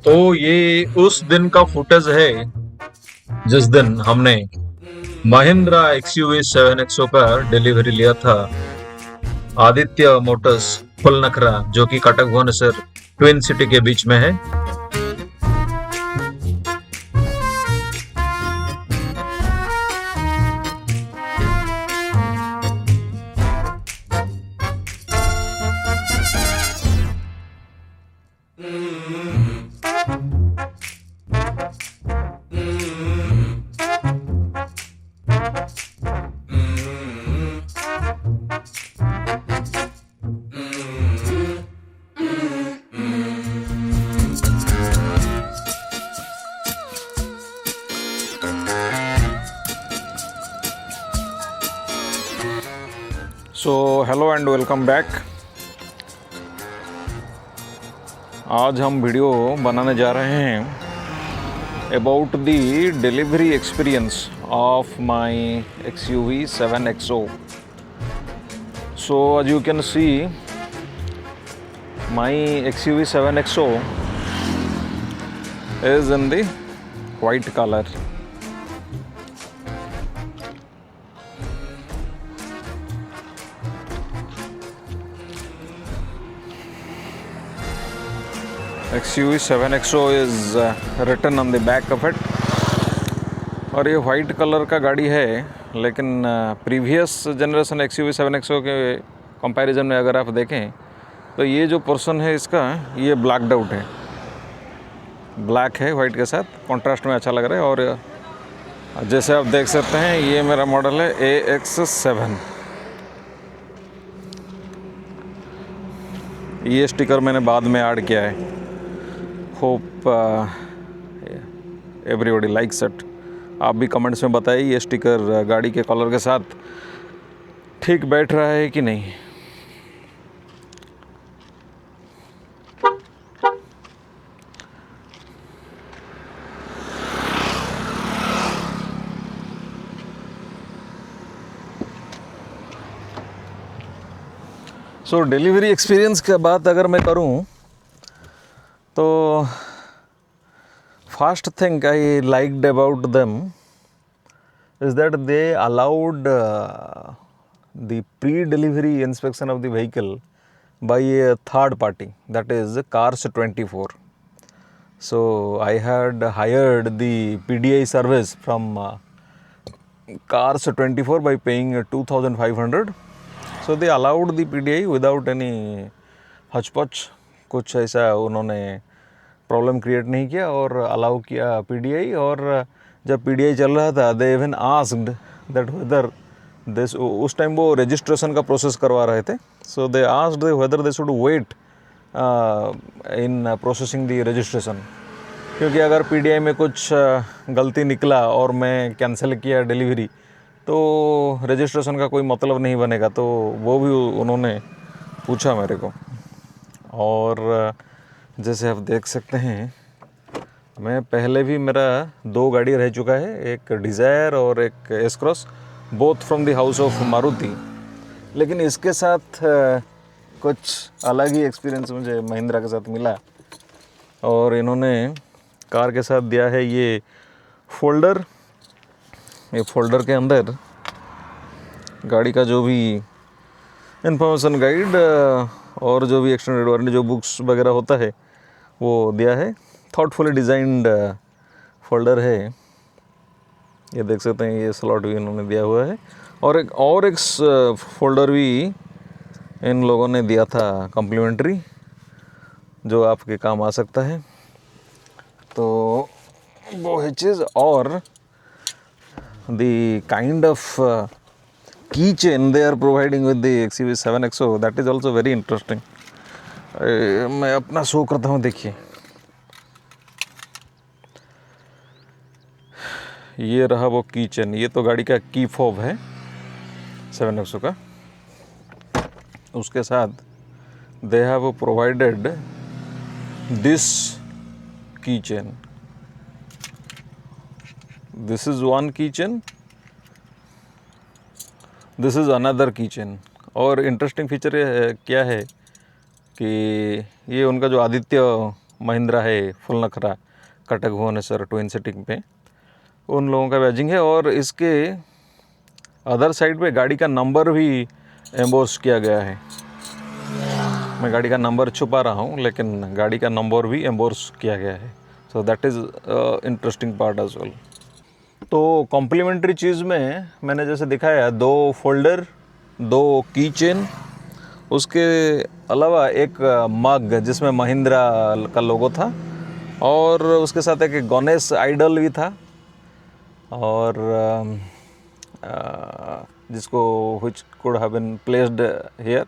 तो ये उस दिन का फुटेज है जिस दिन हमने महिंद्रा XUV 7XO का डिलीवरी लिया था आदित्य मोटर्स फुलनखरा, जो कि कटक भुवनेश्वर ट्विन सिटी के बीच में है। So hello and welcome back. आज हम वीडियो बनाने जा रहे हैं about the delivery experience of my XUV 7XO। So as you can see, my XUV 7XO is in the white color. XUV 7XO is written on the back of it। और ये white colour का गाड़ी है, लेकिन previous generation XUV 7XO के comparison में अगर आप देखें तो ये जो पोर्शन है इसका, ये ब्लैक्ड आउट है, ब्लैक है वाइट के साथ, कॉन्ट्रास्ट में अच्छा लग रहा है। और जैसे आप देख सकते हैं ये मेरा मॉडल है AX7। ये स्टिकर मैंने बाद में ऐड किया है। Hope everybody likes it. आप भी कमेंट्स में बताइए ये स्टिकर गाड़ी के कलर के साथ ठीक बैठ रहा है कि नहीं। सो डिलीवरी एक्सपीरियंस की बात अगर मैं करूं तो first thing I liked about them is that they allowed the pre-delivery inspection of the vehicle by a third party, that is Cars24. So I had hired the PDI service from Cars24 by paying 2,500. So they allowed the PDI without any हचपच, कुछ ऐसा उन्होंने problem create नहीं किया और allow किया PDI। और जब PDI चल रहा था they even asked that whether this, उस टाइम वो रजिस्ट्रेशन का प्रोसेस करवा रहे थे। So they asked whether they should wait in processing the registration, क्योंकि अगर PDI में कुछ गलती निकला और मैं कैंसिल किया डिलीवरी तो रजिस्ट्रेशन का कोई मतलब नहीं बनेगा। तो वो भी उन्होंने पूछा मेरे को। और जैसे आप देख सकते हैं मैं पहले भी मेरा 2 गाड़ी रह चुका है, एक डिज़ायर और एक S cross, both from the house of Maruti. लेकिन इसके साथ कुछ अलग ही एक्सपीरियंस मुझे महिंद्रा के साथ मिला। और इन्होंने कार के साथ दिया है ये फोल्डर। ये फोल्डर के अंदर गाड़ी का जो भी इन्फॉर्मेशन गाइड और जो भी एक्सटेंडेड वारंटी जो बुक्स वगैरह होता है वो दिया है। थॉटफुली डिज़ाइंड फोल्डर है, ये देख सकते हैं। ये स्लॉट भी इन्होंने दिया हुआ है और एक फोल्डर भी इन लोगों ने दिया था कम्प्लीमेंट्री, जो आपके काम आ सकता है। तो वो है चीज़। और the kind of keychain they are providing with the XUV 7XO, that is also very interesting। मैं अपना शो करता हूँ, देखिए ये रहा वो कीचेन। ये तो गाड़ी का की फॉब है 7XO का। उसके साथ they have provided this keychain। this is one keychain, this is another keychain. और इंटरेस्टिंग फीचर क्या है कि ये उनका जो आदित्य महिंद्रा है फुल नखरा कटक भुवनेश्वर ट्विन सिटिंग पे, उन लोगों का बैजिंग है। और इसके अदर साइड पे गाड़ी का नंबर भी एम्बोस किया गया है। मैं गाड़ी का नंबर छुपा रहा हूँ, लेकिन गाड़ी का नंबर भी एम्बोस किया गया है। So that is interesting part as well. तो कॉम्प्लीमेंट्री चीज़ में मैंने जैसे दिखाया 2 फोल्डर, 2 की चेन, उसके अलावा एक मग जिसमें महिंद्रा का लोगो था, और उसके साथ एक गणेश आइडल भी था, और जिसको which could have been placed here,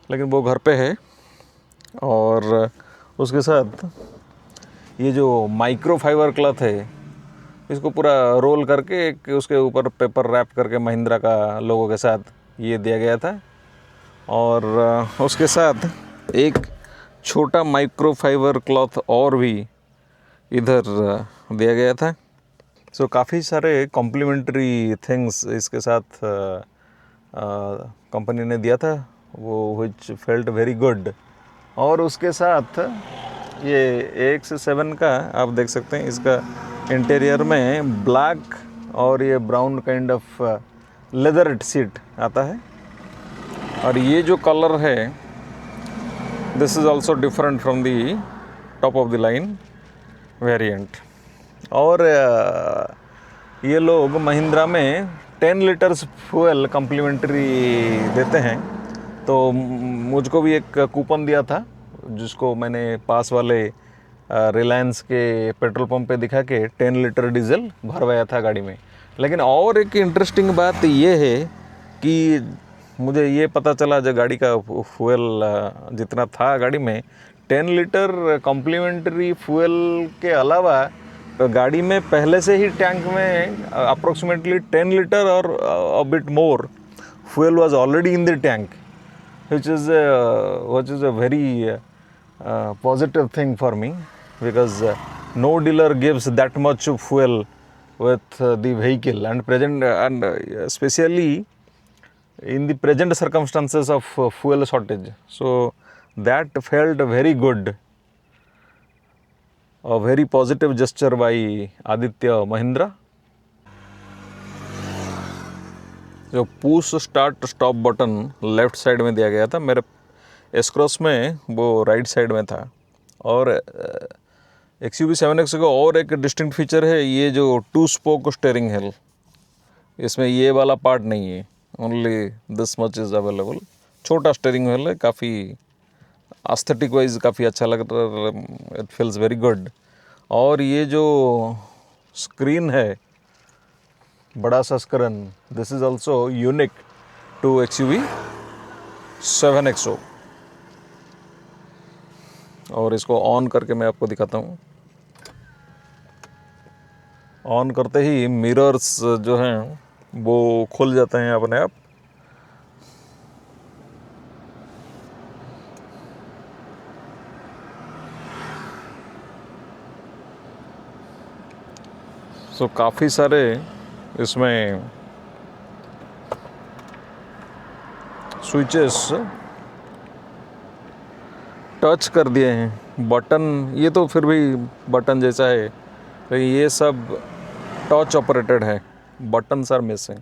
लेकिन वो घर पे है। और उसके साथ ये जो माइक्रो फाइबर क्लॉथ है, इसको पूरा रोल करके एक उसके ऊपर पेपर रैप करके महिंद्रा का लोगो के साथ ये दिया गया था। और उसके साथ एक छोटा माइक्रो फाइबर क्लॉथ और भी इधर दिया गया था। सो काफ़ी सारे कॉम्प्लीमेंट्री थिंग्स इसके साथ कंपनी ने दिया था, वो विच फेल्ट वेरी गुड। और उसके साथ ये AX7 का आप देख सकते हैं, इसका इंटीरियर में ब्लैक और ये brown kind of leather seat आता है। और ये जो कलर है, this is also different from the top of the line variant. और ये लोग महिंद्रा में 10 लीटर्स फ्यूल कम्प्लीमेंट्री देते हैं। तो मुझको भी एक कूपन दिया था, जिसको मैंने पास वाले रिलायंस के पेट्रोल पंप पे दिखा के 10 लीटर डीजल भरवाया था गाड़ी में। लेकिन और एक इंटरेस्टिंग बात ये है कि मुझे ये पता चला, जब गाड़ी का फ्यूल जितना था गाड़ी में, 10 लीटर कॉम्प्लीमेंट्री फ्यूल के अलावा तो गाड़ी में पहले से ही टैंक में अप्रोक्सीमेटली 10 लीटर और a bit more fuel was already in the tank, which is a very positive thing for me, because no dealer gives that much fuel with the vehicle, and especially in the present circumstances of fuel shortage. So that felt very good, a very positive gesture by Aditya Mahindra. जो push start stop button left side में दिया गया था, मेरे S-cross में वो right side में था। और XUV 7XO का और एक डिस्टिंक्ट फीचर है, ये जो 2 स्पोक स्टीयरिंग है, इसमें ये वाला पार्ट नहीं है, only this much is available. छोटा स्टीयरिंग व्हील है, काफ़ी एस्थेटिक वाइज काफ़ी अच्छा लग रहा है, इट फील्स वेरी गुड। और ये जो स्क्रीन है, बड़ा सा screen, this is also unique to XUV 7XO। और इसको ऑन करके मैं आपको दिखाता हूँ। ऑन करते ही मिरर्स जो हैं वो खुल जाते हैं अपने आप। सो काफ़ी सारे इसमें स्विचेस टच कर दिए हैं। बटन ये तो फिर भी बटन जैसा है, तो ये सब टच ऑपरेटेड है, बटन्स आर मिसिंग।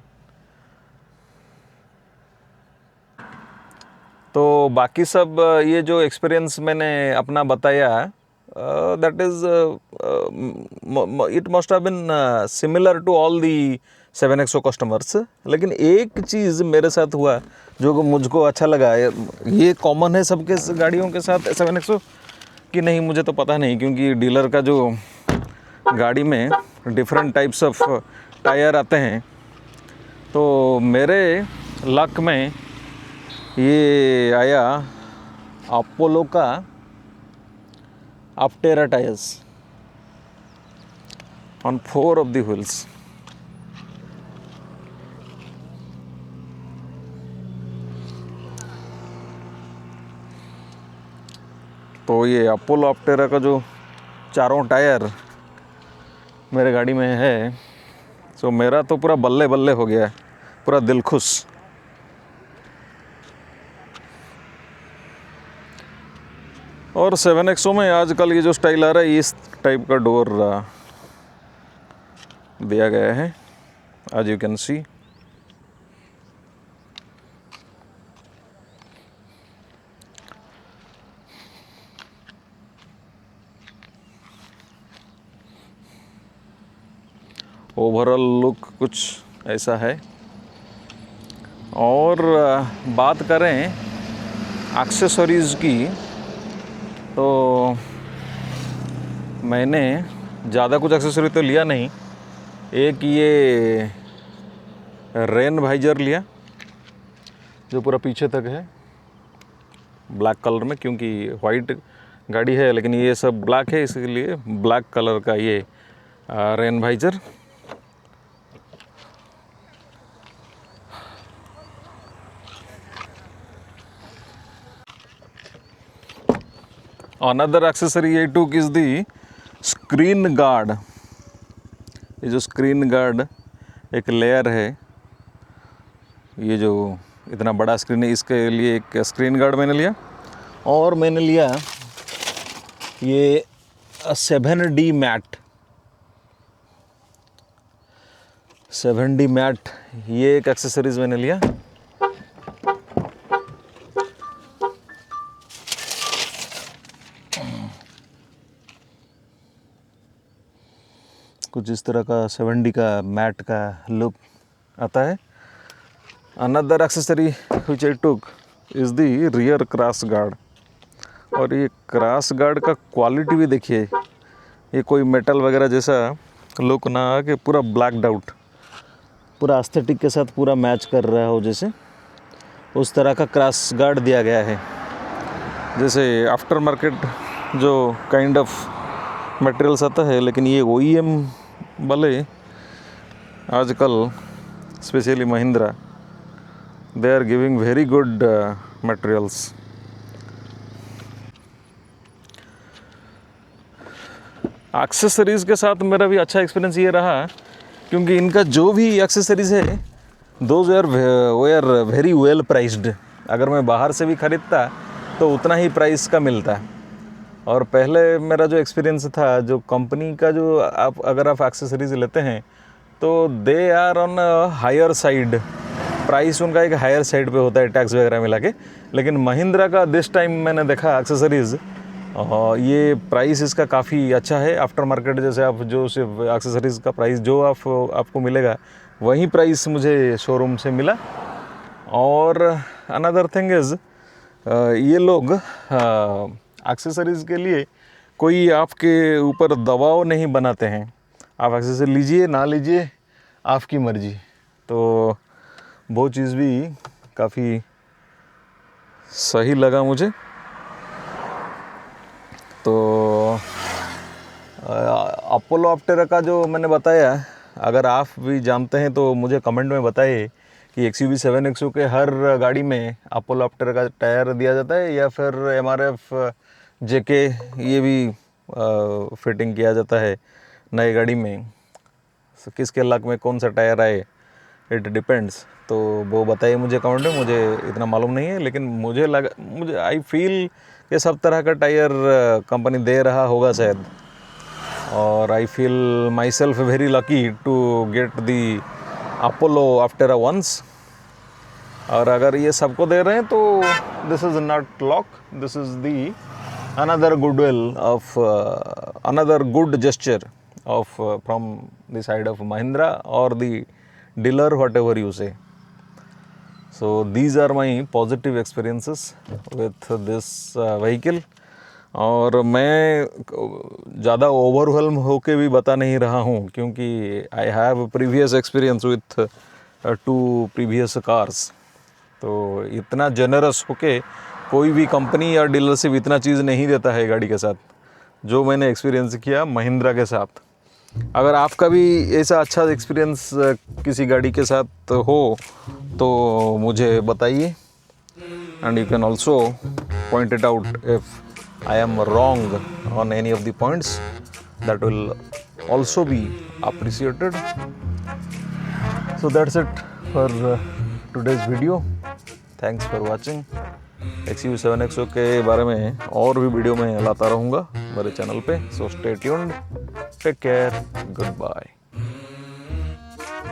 तो बाकी सब ये जो एक्सपीरियंस मैंने अपना बताया, that is it must have been similar to all the 7XO customers. लेकिन एक चीज़ मेरे साथ हुआ जो मुझको अच्छा लगा, ये कॉमन है सबके गाड़ियों के साथ 7XO कि नहीं मुझे तो पता नहीं, क्योंकि डीलर का जो गाड़ी में डिफरेंट टाइप्स ऑफ टायर आते हैं, तो मेरे लक में ये आया अपोलो का Aptera tyres on 4 of the wheels। तो ये अपोलो अप्टेरा का जो चारों टायर मेरे गाड़ी में है, सो मेरा तो पूरा बल्ले बल्ले हो गया है, पूरा दिल खुश। और 7XO में आजकल ये जो स्टाइल आ रहा है इस टाइप का डोर दिया गया है, आज you can see. Overall look कुछ ऐसा है। और बात करें एक्सेसरीज़ की, तो मैंने ज़्यादा कुछ एक्सेसरी तो लिया नहीं। एक ये रेन वाइजर लिया जो पूरा पीछे तक है, ब्लैक कलर में, क्योंकि वाइट गाड़ी है लेकिन ये सब ब्लैक है, इसलिए ब्लैक कलर का ये rain visor. Another accessory I took is the screen guard। ये जो स्क्रीन गार्ड एक लेयर है, ये जो इतना बड़ा स्क्रीन है, इसके लिए एक स्क्रीन गार्ड मैंने लिया। और मैंने लिया ये 7D मैट। 7D मैट ये एक एक्सेसरीज मैंने लिया। कुछ इस तरह का 7D का मैट का लुक आता है। Another accessory which I took is the rear cross guard. और ये क्रॉस गार्ड का क्वालिटी भी देखिए, ये कोई मेटल वगैरह जैसा लुक ना आके पूरा ब्लैक्ड आउट, पूरा एस्थेटिक के साथ पूरा मैच कर रहा हो, जैसे उस तरह का क्रॉस गार्ड दिया गया है। जैसे आफ्टर मार्केट जो काइंड ऑफ मटेरियल्स आता है, लेकिन ये OEM वाले आजकल specially Mahindra they are giving very good materials. Accessories के साथ मेरा भी अच्छा एक्सपीरियंस ये रहा, क्योंकि इनका जो भी एक्सेसरीज़ है those are very well priced. अगर मैं बाहर से भी ख़रीदता तो उतना ही प्राइस का मिलता। और पहले मेरा जो एक्सपीरियंस था, जो कंपनी का जो अगर आप एक्सेसरीज लेते हैं तो they are on higher side, price उनका एक हायर साइड पे होता है टैक्स वगैरह मिला के। लेकिन महिंद्रा का दिस टाइम मैंने देखा एक्सेसरीज़, ये प्राइस इसका काफ़ी अच्छा है। आफ्टर मार्केट जैसे आप जो सिर्फ एक्सेसरीज़ का प्राइस जो आपको मिलेगा वही प्राइस मुझे शोरूम से मिला। और अनदर थिंग इज़ ये लोग एक्सेसरीज़ के लिए कोई आपके ऊपर दबाव नहीं बनाते हैं। आप एक्सेसरी लीजिए ना लीजिए आपकी मर्ज़ी। तो वो चीज़ भी काफ़ी सही लगा मुझे। तो अपोलो ऑप्टेरा का जो मैंने बताया, अगर आप भी जानते हैं तो मुझे कमेंट में बताइए कि XUV 7XO के हर गाड़ी में अपोलो ऑप्टेरा का टायर दिया जाता है या फिर MRF JK ये भी फिटिंग किया जाता है नई गाड़ी में। किसके लक में कौन सा टायर आए, इट डिपेंड्स। तो वो बताइए मुझे कमेंट में, मुझे इतना मालूम नहीं है, लेकिन मुझे आई फील कि सब तरह का टायर कंपनी दे रहा होगा शायद। और I feel my self very lucky to get the Apollo Optera once. और अगर ये सबको दे रहे हैं तो this is not luck, this is the another goodwill of another good gesture of from the side of Mahindra or the dealer, whatever you say. So these are my positive experiences with this vehicle. और मैं ज़्यादा overwhelm होके भी बता नहीं रहा हूँ, क्योंकि I have previous experience with 2 previous cars. तो इतना जनरस होके कोई भी कंपनी या डीलरशिप इतना चीज़ नहीं देता है गाड़ी के साथ, जो मैंने एक्सपीरियंस किया महिंद्रा के साथ। अगर आपका भी ऐसा अच्छा एक्सपीरियंस किसी गाड़ी के साथ हो तो मुझे बताइए, and you can also point it out if I am wrong on any of the points, that will also be appreciated. So that's it for today's video. Thanks for watching. XUV7XO के बारे में और भी video में लाता रहूँगा मेरे channel पे। So stay tuned, take care, good bye.